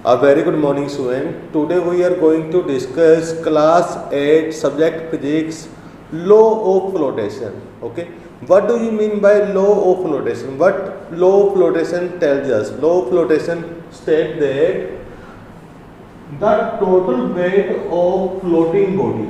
A very good morning, student. Today we are going to discuss class 8 subject physics law of flotation. Okay, what do you mean by law of flotation? What law of flotation tells us? Law of flotation states that the total weight of floating body,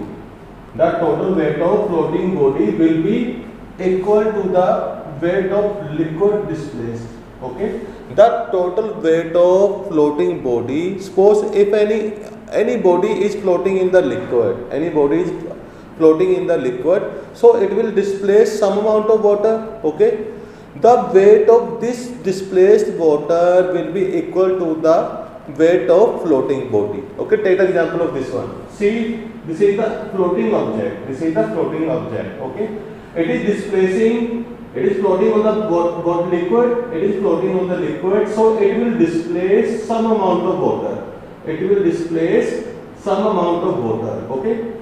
will be equal to the weight of liquid displaced. Okay, the total weight of floating body, suppose if any body is floating in the liquid, so it will displace some amount of water. Okay, the weight of this displaced water will be equal to the weight of floating body. Okay, take the example of this one. See, this is the floating object. Okay, it is displacing. It is floating on the liquid. So it will displace some amount of water. Okay,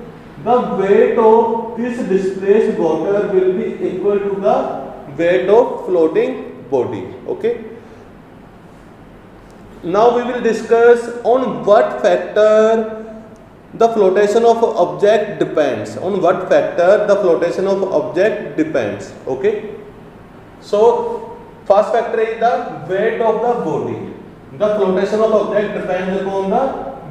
the weight of this displaced water will be equal to the weight of floating body. Okay. Now we will discuss on what factor the flotation of object depends. Okay. So first factor is the weight of the body. The flotation of object depends upon the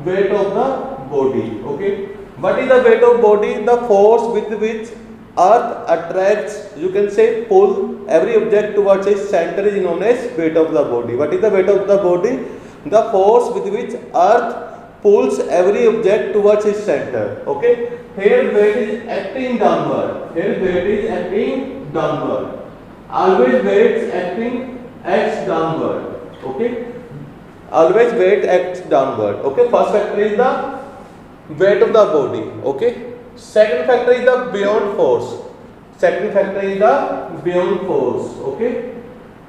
weight of the body. Okay. What is the weight of body? The force with which earth attracts, you can say pull every object towards its center is known as weight of the body. What is the weight of the body? The force with which earth pulls every object towards its center. Okay. Here weight is acting downward. Always weight acts downward. Okay. Always weight acts downward. Okay. First factor is the weight of the body. Okay. Second factor is the beyond force. Okay.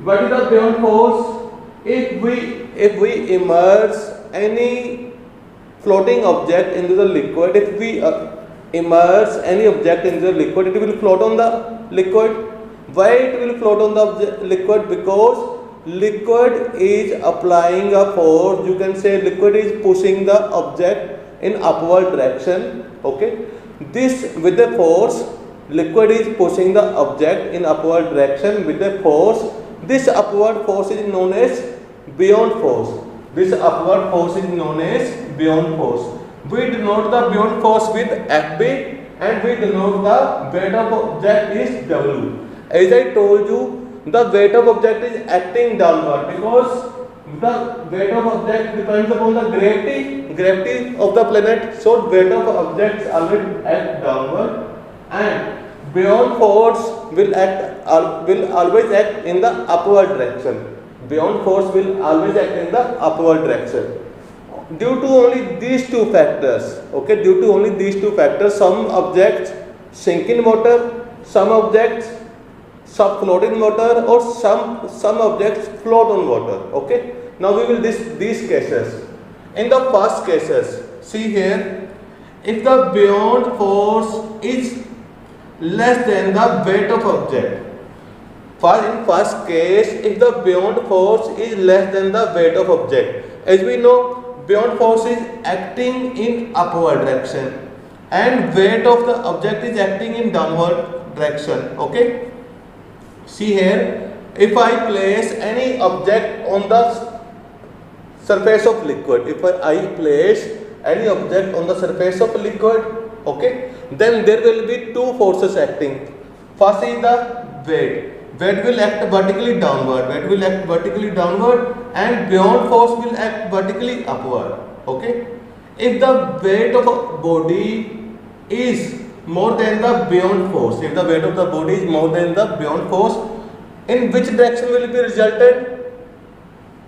What is the beyond force? If we immerse any floating object into the liquid, it will float on the liquid. Why it will float on the liquid? Because liquid is applying a force. You can say liquid is pushing the object in upward direction. Okay, this with the force, liquid is pushing the object in upward direction with the force. This upward force is known as beyond force. We denote the beyond force with FB and we denote the weight of object is W. As I told you, the weight of object is acting downward because the weight of object depends upon the gravity of the planet. So weight of objects always act downward and beyond force will always act in the upward direction. Due to only these two factors, some objects sink in water, some objects float in water, or some objects float on water. Okay. Now we will these cases. In the first cases, see here, if the beyond force is less than the weight of object. In first case, if the beyond force is less than the weight of object, as we know, beyond force is acting in upward direction and weight of the object is acting in downward direction. Okay. See here, if I place any object on the surface of liquid, okay, then there will be two forces acting. First is the weight. Weight will act vertically downward. And beyond force will act vertically upward. Okay. If the weight of a body is more than the beyond force, in which direction will be resulted?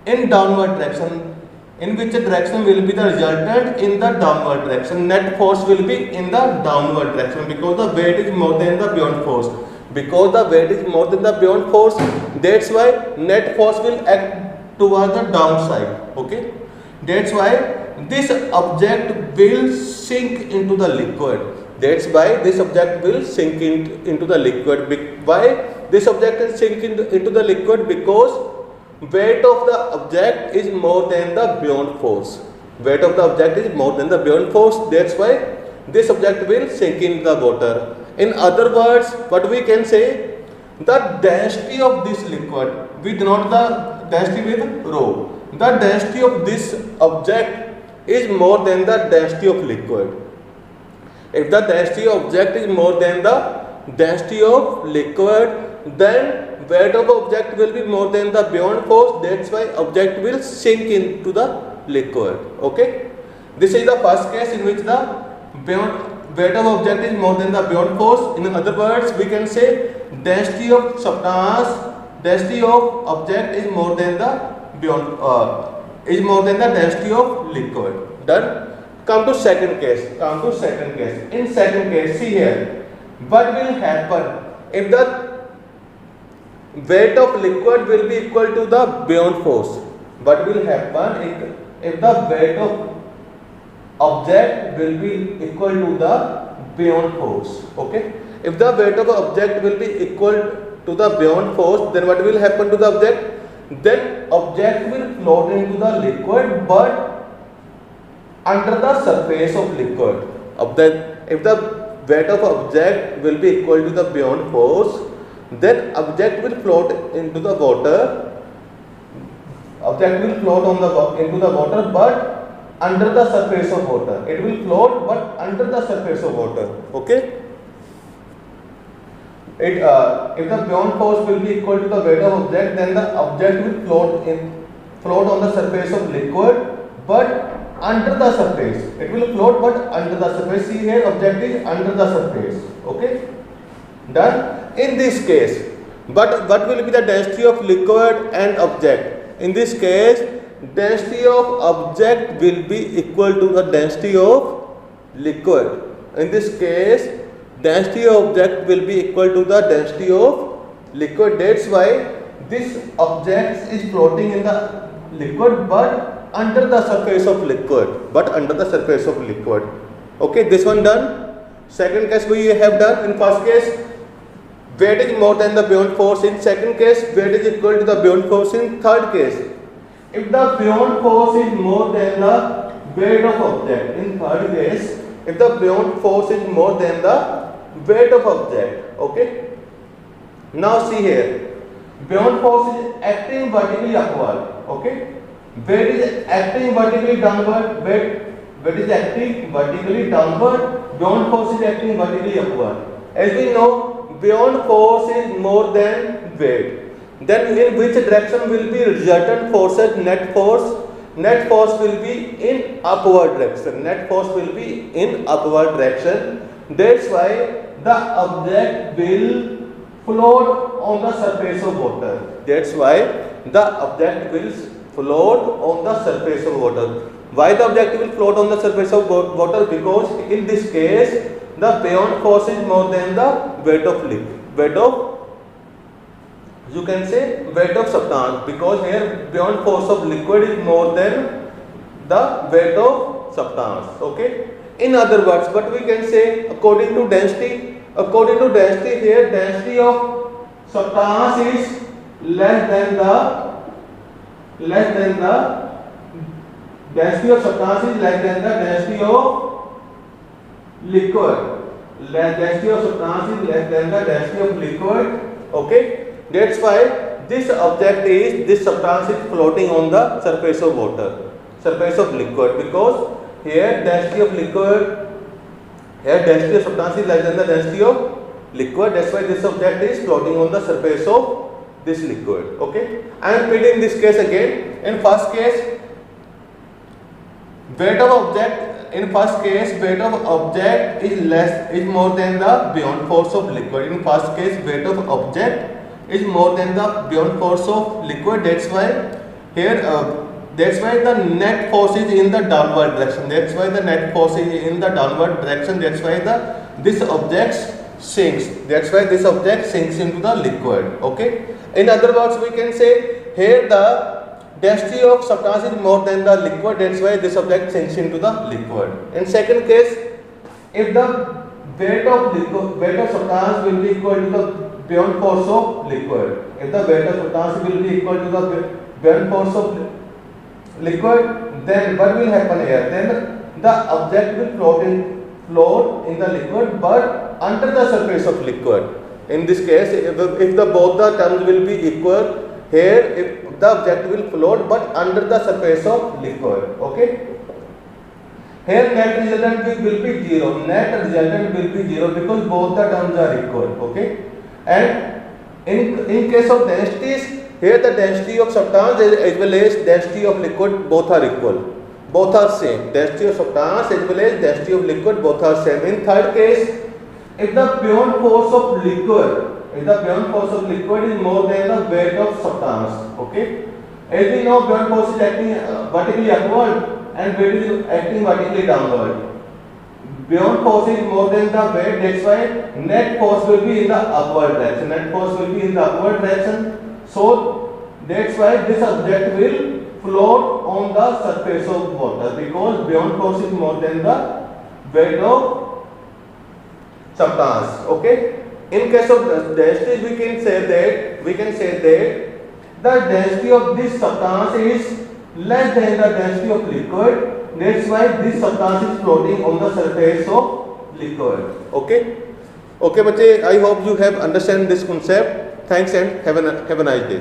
In downward direction. In which direction will be the resultant? In the downward direction. Net force will be in the downward direction because the weight is more than the beyond force. That's why net force will act towards the downside. Okay. That's why this object will sink into the liquid. Why this object will sink into the liquid? Because weight of the object is more than the beyond force. Weight of the object is more than the beyond force. That's why this object will sink in the water. In other words, what we can say, the density of this liquid, we denote the density with rho. The density of this object is more than the density of liquid. If the density of object is more than the density of liquid, then weight of object will be more than the beyond force. That's why object will sink into the liquid. Okay, this is the first case in which the weight of object is more than the beyond force. In other words, we can say density of substance, density of object is more than the density of liquid. Done. Come to second case. In second case, see here, what will happen if the weight of liquid will be equal to the beyond force? What will happen if the weight of object will be equal to the beyond force? Okay, if the weight of object will be equal to the beyond force, then what will happen to the object? Then object will float into the liquid, but under the surface of liquid. If the weight of object will be equal to the beyond force, then object will float into the water. Object will float into the water, but under the surface of water. It will float, but under the surface of water. Okay. If the beyond force will be equal to the weight of object, then the object will float on the surface of liquid, but under the surface. It will float, but under the surface. See here, object is under the surface. Okay, done. In this case, but what will be the density of liquid and object? In this case, density of object will be equal to the density of liquid. In this case, density of object will be equal to the density of liquid. That's why this object is floating in the liquid, but under the surface of liquid. Okay, this one done. Second case we have done. In first case, weight is more than the beyond force. In second case, weight is equal to the beyond force. In third case, if the beyond force is more than the weight of object. In third case, if the beyond force is more than the weight of object. Okay, now see here, beyond force is acting vertically upward. Okay, weight is acting vertically downward. Weight is acting vertically downward. Beyond force is acting vertically upward. As we know, beyond force is more than weight. Then in which direction will be resultant forces? Net force. Net force will be in upward direction. That's why the object will float on the surface of water. Why the object will float on the surface of water? Because in this case, the beyond force is more than the weight of substance, because here beyond force of liquid is more than the weight of substance. Okay. In other words, what we can say, according to density here, density of substance is less than the density of substance is less than the density of liquid. Density of substance is less than the density of liquid. Okay, that's why this substance is floating on the surface of liquid, because here density of substance is less than the density of liquid. That's why this object is floating on the surface of this liquid. Okay, I am repeating this case again. In first case, weight of object is more than the beyond force of liquid. In first case, weight of object is more than the beyond force of liquid. That's why here the net force is in the downward direction. That's why this object sinks. Into the liquid. Okay. In other words, we can say here the density of substance is more than the liquid. That's why this object sinks into the liquid. In second case, if the weight of substance will be equal to the beyond force of liquid. If the weight of substance will be equal to the buoyant force of liquid, then what will happen here? Then the object will float in the liquid, but under the surface of liquid. In this case, if the both the terms will be equal, here if the object will float but under the surface of liquid. Okay. Here net resultant will be 0. Net resultant will be 0 because both the terms are equal. Okay. And in case of densities, here the density of substance as well as density of liquid both are equal. Both are same. Density of substance as well as density of liquid both are same. In third case, if the buoyant force of liquid is more than the weight of substance. Okay. As we know, buoyant force is acting vertically upward and weight is acting vertically downward. Buoyant force is more than the weight, that's why net force will be in the upward direction. Net force will be in the upward direction. So that's why this object will float on the surface of water because buoyant force is more than the weight of substance. Okay. In case of density, we can say that the density of this substance is less than the density of liquid. That's why this substance is floating on the surface of liquid. Okay. Okay, बच्चे, I hope you have understand this concept. Thanks and have a nice day.